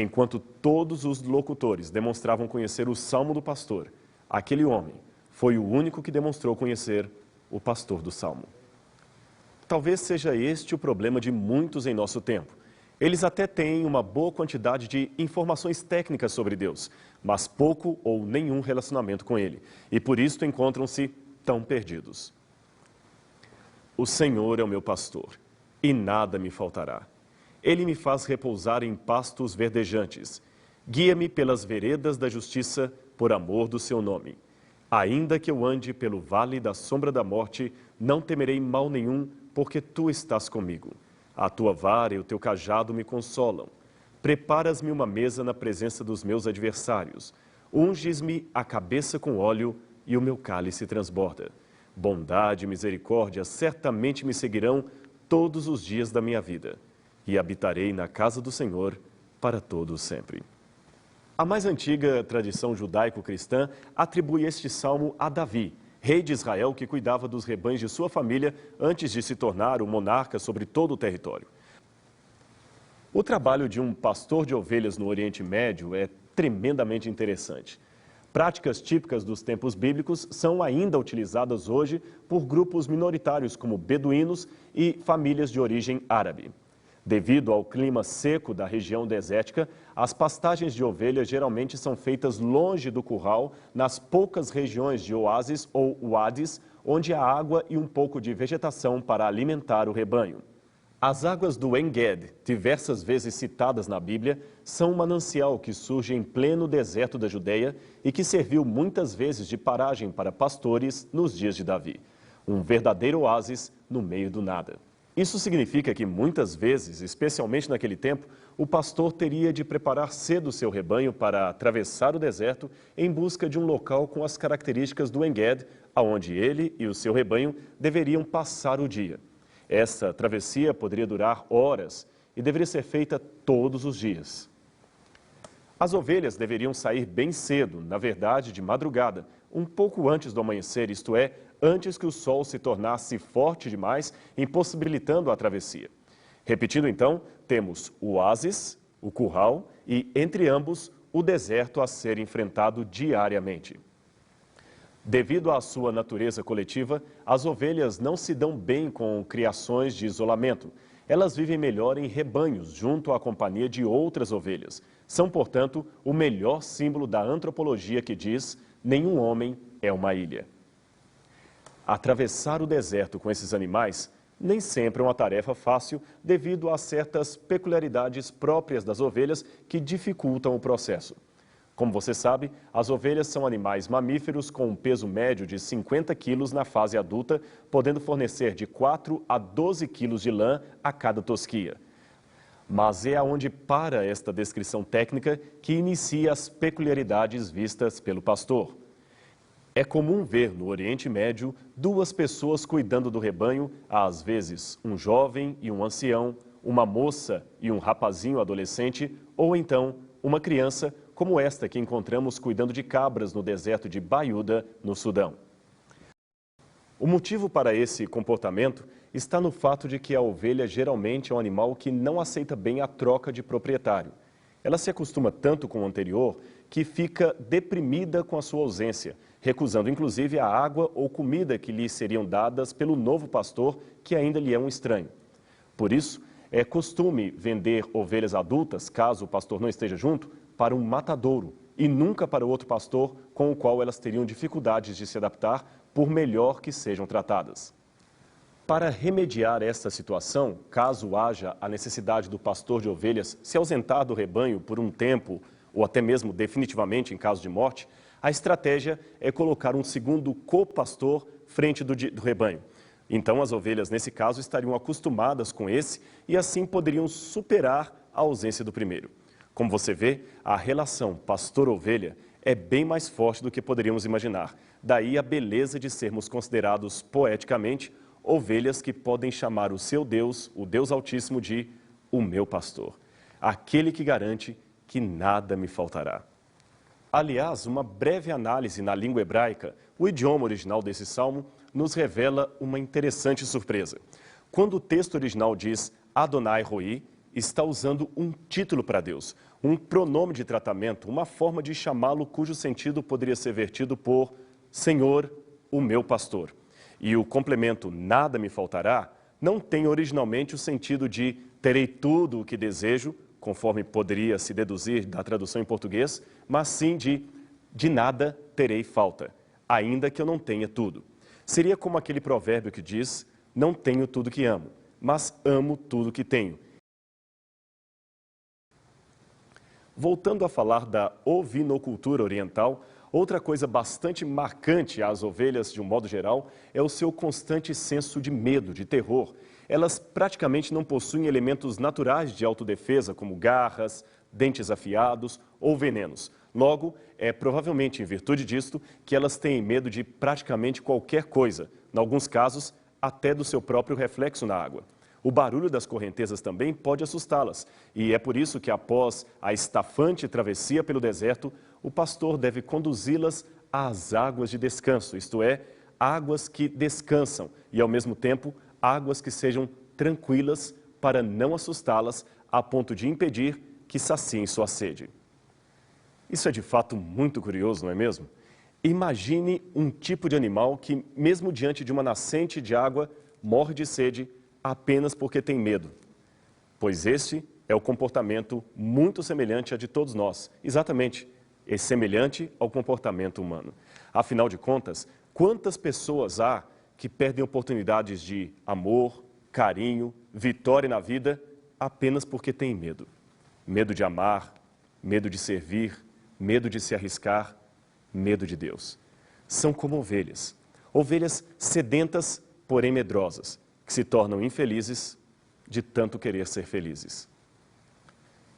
Enquanto todos os locutores demonstravam conhecer o Salmo do pastor, aquele homem foi o único que demonstrou conhecer o pastor do Salmo. Talvez seja este o problema de muitos em nosso tempo. Eles até têm uma boa quantidade de informações técnicas sobre Deus, mas pouco ou nenhum relacionamento com Ele, e por isso encontram-se tão perdidos. O Senhor é o meu pastor, e nada me faltará. Ele me faz repousar em pastos verdejantes. Guia-me pelas veredas da justiça, por amor do seu nome. Ainda que eu ande pelo vale da sombra da morte, não temerei mal nenhum, porque tu estás comigo. A tua vara e o teu cajado me consolam. Preparas-me uma mesa na presença dos meus adversários. Unges-me a cabeça com óleo e o meu cálice transborda. Bondade e misericórdia certamente me seguirão todos os dias da minha vida, e habitarei na casa do Senhor para todo o sempre. A mais antiga tradição judaico-cristã atribui este salmo a Davi, rei de Israel que cuidava dos rebanhos de sua família antes de se tornar o monarca sobre todo o território. O trabalho de um pastor de ovelhas no Oriente Médio é tremendamente interessante. Práticas típicas dos tempos bíblicos são ainda utilizadas hoje por grupos minoritários como beduínos e famílias de origem árabe. Devido ao clima seco da região desértica, as pastagens de ovelhas geralmente são feitas longe do curral, nas poucas regiões de oásis ou uadis, onde há água e um pouco de vegetação para alimentar o rebanho. As águas do En-Ged, diversas vezes citadas na Bíblia, são um manancial que surge em pleno deserto da Judeia e que serviu muitas vezes de paragem para pastores nos dias de Davi. Um verdadeiro oásis no meio do nada. Isso significa que muitas vezes, especialmente naquele tempo, o pastor teria de preparar cedo seu rebanho para atravessar o deserto em busca de um local com as características do En-Ged, aonde ele e o seu rebanho deveriam passar o dia. Essa travessia poderia durar horas e deveria ser feita todos os dias. As ovelhas deveriam sair bem cedo, na verdade de madrugada, um pouco antes do amanhecer, isto é, antes que o sol se tornasse forte demais, impossibilitando a travessia. Repetindo então, temos o oásis, o curral e, entre ambos, o deserto a ser enfrentado diariamente. Devido à sua natureza coletiva, as ovelhas não se dão bem com criações de isolamento. Elas vivem melhor em rebanhos, junto à companhia de outras ovelhas. São, portanto, o melhor símbolo da antropologia que diz: nenhum homem é uma ilha. Atravessar o deserto com esses animais nem sempre é uma tarefa fácil devido a certas peculiaridades próprias das ovelhas que dificultam o processo. Como você sabe, as ovelhas são animais mamíferos com um peso médio de 50 quilos na fase adulta, podendo fornecer de 4 a 12 quilos de lã a cada tosquia. Mas é aonde para esta descrição técnica que inicia as peculiaridades vistas pelo pastor. É comum ver no Oriente Médio duas pessoas cuidando do rebanho, às vezes um jovem e um ancião, uma moça e um rapazinho adolescente, ou então uma criança como esta que encontramos cuidando de cabras no deserto de Baiuda, no Sudão. O motivo para esse comportamento está no fato de que a ovelha geralmente é um animal que não aceita bem a troca de proprietário. Ela se acostuma tanto com o anterior que fica deprimida com a sua ausência, recusando inclusive a água ou comida que lhe seriam dadas pelo novo pastor, que ainda lhe é um estranho. Por isso, é costume vender ovelhas adultas, caso o pastor não esteja junto, para um matadouro e nunca para outro pastor com o qual elas teriam dificuldades de se adaptar, por melhor que sejam tratadas. Para remediar esta situação, caso haja a necessidade do pastor de ovelhas se ausentar do rebanho por um tempo ou até mesmo definitivamente em caso de morte, a estratégia é colocar um segundo co-pastor frente do rebanho. Então, as ovelhas, nesse caso, estariam acostumadas com esse e assim poderiam superar a ausência do primeiro. Como você vê, a relação pastor-ovelha é bem mais forte do que poderíamos imaginar. Daí a beleza de sermos considerados poeticamente ovelhas que podem chamar o seu Deus, o Deus Altíssimo, de o meu pastor, aquele que garante que nada me faltará. Aliás, uma breve análise na língua hebraica, o idioma original desse salmo, nos revela uma interessante surpresa. Quando o texto original diz Adonai Roi, está usando um título para Deus, um pronome de tratamento, uma forma de chamá-lo cujo sentido poderia ser vertido por Senhor, o meu pastor. E o complemento nada me faltará não tem originalmente o sentido de terei tudo o que desejo, conforme poderia se deduzir da tradução em português, mas sim de nada terei falta, ainda que eu não tenha tudo. Seria como aquele provérbio que diz, não tenho tudo que amo, mas amo tudo que tenho. Voltando a falar da ovinocultura oriental, outra coisa bastante marcante às ovelhas, de um modo geral, é o seu constante senso de medo, de terror. Elas praticamente não possuem elementos naturais de autodefesa, como garras, dentes afiados ou venenos. Logo, é provavelmente em virtude disto que elas têm medo de praticamente qualquer coisa, em alguns casos, até do seu próprio reflexo na água. O barulho das correntezas também pode assustá-las, e é por isso que após a estafante travessia pelo deserto, o pastor deve conduzi-las às águas de descanso, isto é, águas que descansam e, ao mesmo tempo, águas que sejam tranquilas para não assustá-las a ponto de impedir que saciem sua sede. Isso é de fato muito curioso, não é mesmo? Imagine um tipo de animal que, mesmo diante de uma nascente de água, morre de sede apenas porque tem medo. Pois este é o comportamento muito semelhante a de todos nós. Exatamente, é semelhante ao comportamento humano. Afinal de contas, quantas pessoas há que perdem oportunidades de amor, carinho, vitória na vida apenas porque têm medo? Medo de amar, medo de servir, medo de se arriscar, medo de Deus. São como ovelhas. Ovelhas sedentas, porém medrosas, que se tornam infelizes de tanto querer ser felizes.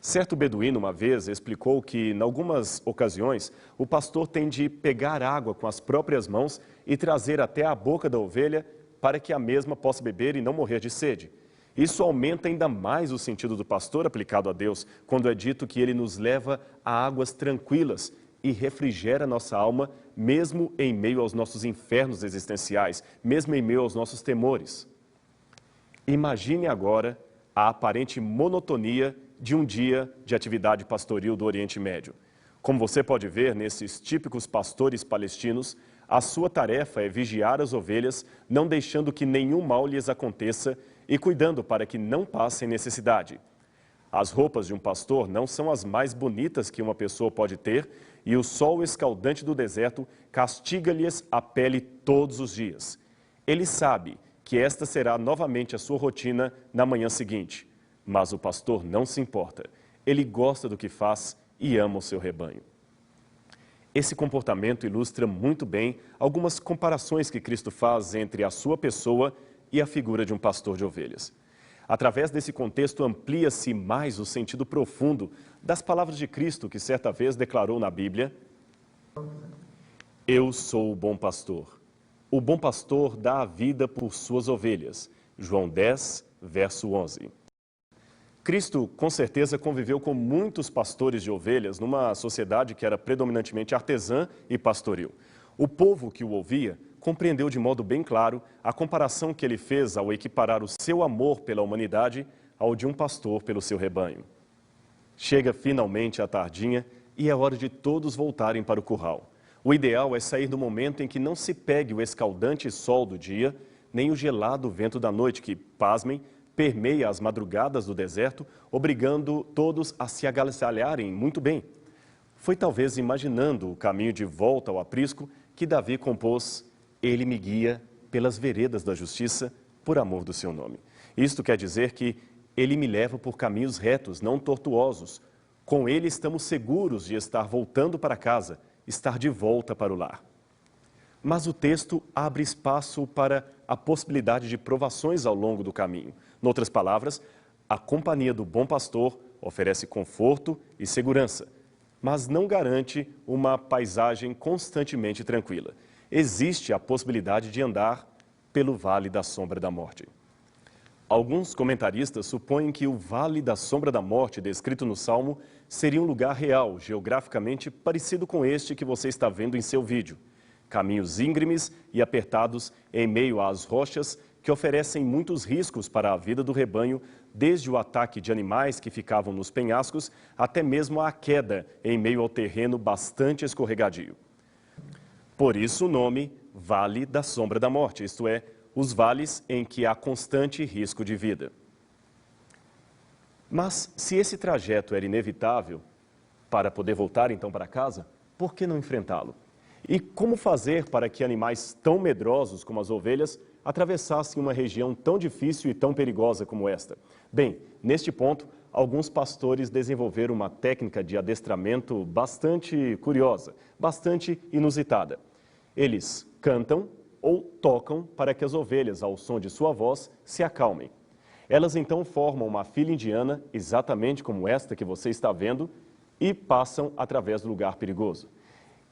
Certo beduíno uma vez explicou que, em algumas ocasiões, o pastor tem de pegar água com as próprias mãos e trazer até a boca da ovelha para que a mesma possa beber e não morrer de sede. Isso aumenta ainda mais o sentido do pastor aplicado a Deus, quando é dito que ele nos leva a águas tranquilas e refrigera nossa alma, mesmo em meio aos nossos infernos existenciais, mesmo em meio aos nossos temores. Imagine agora a aparente monotonia de um dia de atividade pastoril do Oriente Médio. Como você pode ver nesses típicos pastores palestinos, a sua tarefa é vigiar as ovelhas, não deixando que nenhum mal lhes aconteça e cuidando para que não passem necessidade. As roupas de um pastor não são as mais bonitas que uma pessoa pode ter e o sol escaldante do deserto castiga-lhes a pele todos os dias. Ele sabe que esta será novamente a sua rotina na manhã seguinte. Mas o pastor não se importa. Ele gosta do que faz e ama o seu rebanho. Esse comportamento ilustra muito bem algumas comparações que Cristo faz entre a sua pessoa e a figura de um pastor de ovelhas. Através desse contexto, amplia-se mais o sentido profundo das palavras de Cristo que certa vez declarou na Bíblia: Eu sou o bom pastor. O bom pastor dá a vida por suas ovelhas. João 10, verso 11. Cristo, com certeza, conviveu com muitos pastores de ovelhas numa sociedade que era predominantemente artesã e pastoril. O povo que o ouvia compreendeu de modo bem claro a comparação que ele fez ao equiparar o seu amor pela humanidade ao de um pastor pelo seu rebanho. Chega finalmente a tardinha e é hora de todos voltarem para o curral. O ideal é sair no momento em que não se pegue o escaldante sol do dia, nem o gelado vento da noite que, pasmem, permeia as madrugadas do deserto, obrigando todos a se agasalharem muito bem. Foi talvez imaginando o caminho de volta ao aprisco que Davi compôs: Ele me guia pelas veredas da justiça, por amor do seu nome. Isto quer dizer que ele me leva por caminhos retos, não tortuosos. Com ele estamos seguros de estar voltando para casa, estar de volta para o lar. Mas o texto abre espaço para a possibilidade de provações ao longo do caminho. Noutras palavras, a companhia do bom pastor oferece conforto e segurança, mas não garante uma paisagem constantemente tranquila. Existe a possibilidade de andar pelo vale da sombra da morte. Alguns comentaristas supõem que o Vale da Sombra da Morte, descrito no Salmo, seria um lugar real, geograficamente parecido com este que você está vendo em seu vídeo. Caminhos íngremes e apertados em meio às rochas que oferecem muitos riscos para a vida do rebanho, desde o ataque de animais que ficavam nos penhascos até mesmo a queda em meio ao terreno bastante escorregadio. Por isso o nome Vale da Sombra da Morte, isto é, os vales em que há constante risco de vida. Mas se esse trajeto era inevitável para poder voltar então para casa, por que não enfrentá-lo? E como fazer para que animais tão medrosos como as ovelhas atravessassem uma região tão difícil e tão perigosa como esta? Bem, neste ponto, alguns pastores desenvolveram uma técnica de adestramento bastante curiosa, bastante inusitada. Eles cantam ou tocam para que as ovelhas, ao som de sua voz, se acalmem. Elas então formam uma fila indiana, exatamente como esta que você está vendo, e passam através do lugar perigoso.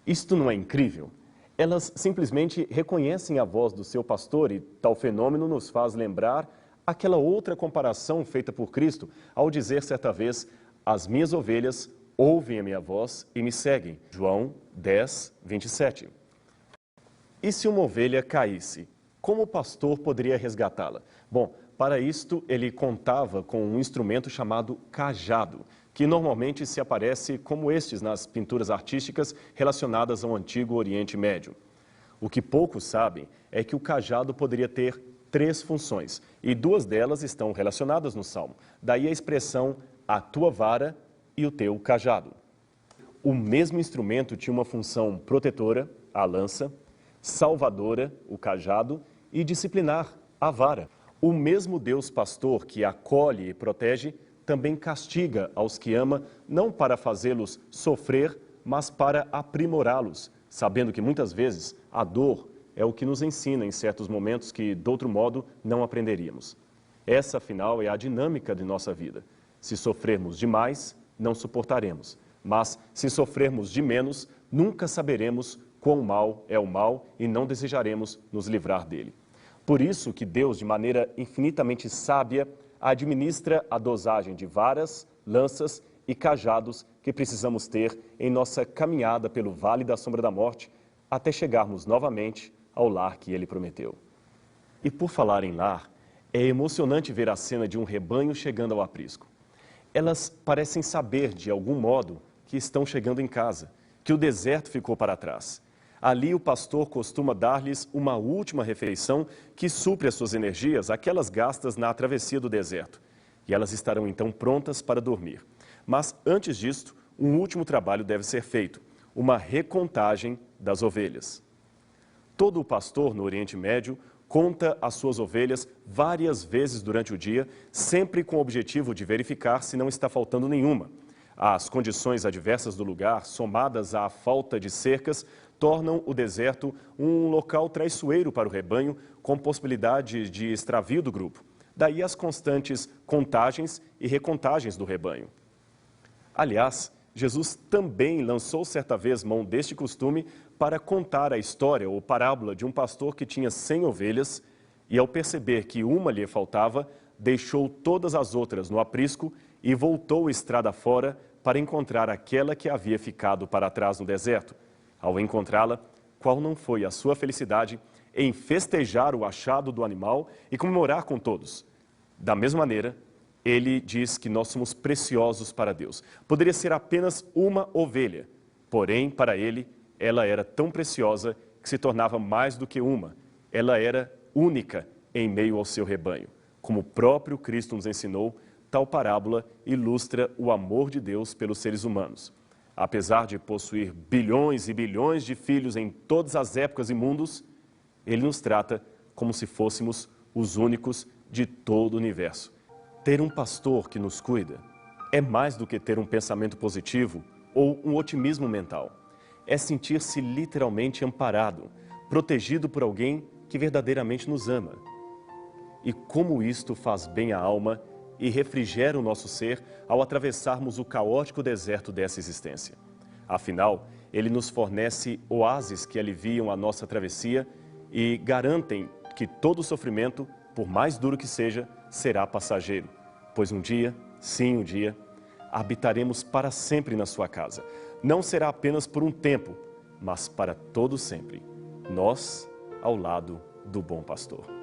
Isto não é incrível? Elas simplesmente reconhecem a voz do seu pastor e tal fenômeno nos faz lembrar aquela outra comparação feita por Cristo ao dizer certa vez: as minhas ovelhas ouvem a minha voz e me seguem. João 10, 27. E se uma ovelha caísse, como o pastor poderia resgatá-la? Bom, para isto ele contava com um instrumento chamado cajado, que normalmente se aparece como estes nas pinturas artísticas relacionadas ao antigo Oriente Médio. O que poucos sabem é que o cajado poderia ter 3 funções, e 2 delas estão relacionadas no Salmo. Daí a expressão, a tua vara e o teu cajado. O mesmo instrumento tinha uma função protetora, a lança, salvadora, o cajado, e disciplinar, a vara. O mesmo Deus pastor que acolhe e protege também castiga aos que ama, não para fazê-los sofrer, mas para aprimorá-los, sabendo que muitas vezes a dor é o que nos ensina em certos momentos que, de outro modo, não aprenderíamos. Essa, afinal, é a dinâmica de nossa vida. Se sofrermos demais, não suportaremos. Mas, se sofrermos de menos, nunca saberemos quão mal é o mal e não desejaremos nos livrar dele. Por isso que Deus, de maneira infinitamente sábia, administra a dosagem de varas, lanças e cajados que precisamos ter em nossa caminhada pelo Vale da Sombra da Morte até chegarmos novamente ao lar que ele prometeu. E por falar em lar, é emocionante ver a cena de um rebanho chegando ao aprisco. Elas parecem saber, de algum modo, que estão chegando em casa, que o deserto ficou para trás. Ali o pastor costuma dar-lhes uma última refeição que supre as suas energias, aquelas gastas na travessia do deserto. E elas estarão então prontas para dormir. Mas antes disto, um último trabalho deve ser feito, uma recontagem das ovelhas. Todo o pastor no Oriente Médio conta as suas ovelhas várias vezes durante o dia, sempre com o objetivo de verificar se não está faltando nenhuma. As condições adversas do lugar, somadas à falta de cercas, tornam o deserto um local traiçoeiro para o rebanho, com possibilidade de extravio do grupo. Daí as constantes contagens e recontagens do rebanho. Aliás, Jesus também lançou certa vez mão deste costume para contar a história ou parábola de um pastor que tinha 100 ovelhas e, ao perceber que uma lhe faltava, deixou todas as outras no aprisco e voltou estrada fora para encontrar aquela que havia ficado para trás no deserto. Ao encontrá-la, qual não foi a sua felicidade em festejar o achado do animal e comemorar com todos? Da mesma maneira, ele diz que nós somos preciosos para Deus. Poderia ser apenas uma ovelha, porém, para ele, ela era tão preciosa que se tornava mais do que uma. Ela era única em meio ao seu rebanho. Como o próprio Cristo nos ensinou, tal parábola ilustra o amor de Deus pelos seres humanos. Apesar de possuir bilhões e bilhões de filhos em todas as épocas e mundos, ele nos trata como se fôssemos os únicos de todo o universo. Ter um pastor que nos cuida é mais do que ter um pensamento positivo ou um otimismo mental. É sentir-se literalmente amparado, protegido por alguém que verdadeiramente nos ama. E como isto faz bem à alma e refrigera o nosso ser ao atravessarmos o caótico deserto dessa existência. Afinal, ele nos fornece oásis que aliviam a nossa travessia e garantem que todo sofrimento, por mais duro que seja, será passageiro, pois um dia, sim um dia, habitaremos para sempre na sua casa. Não será apenas por um tempo, mas para todo sempre. Nós, ao lado do bom pastor.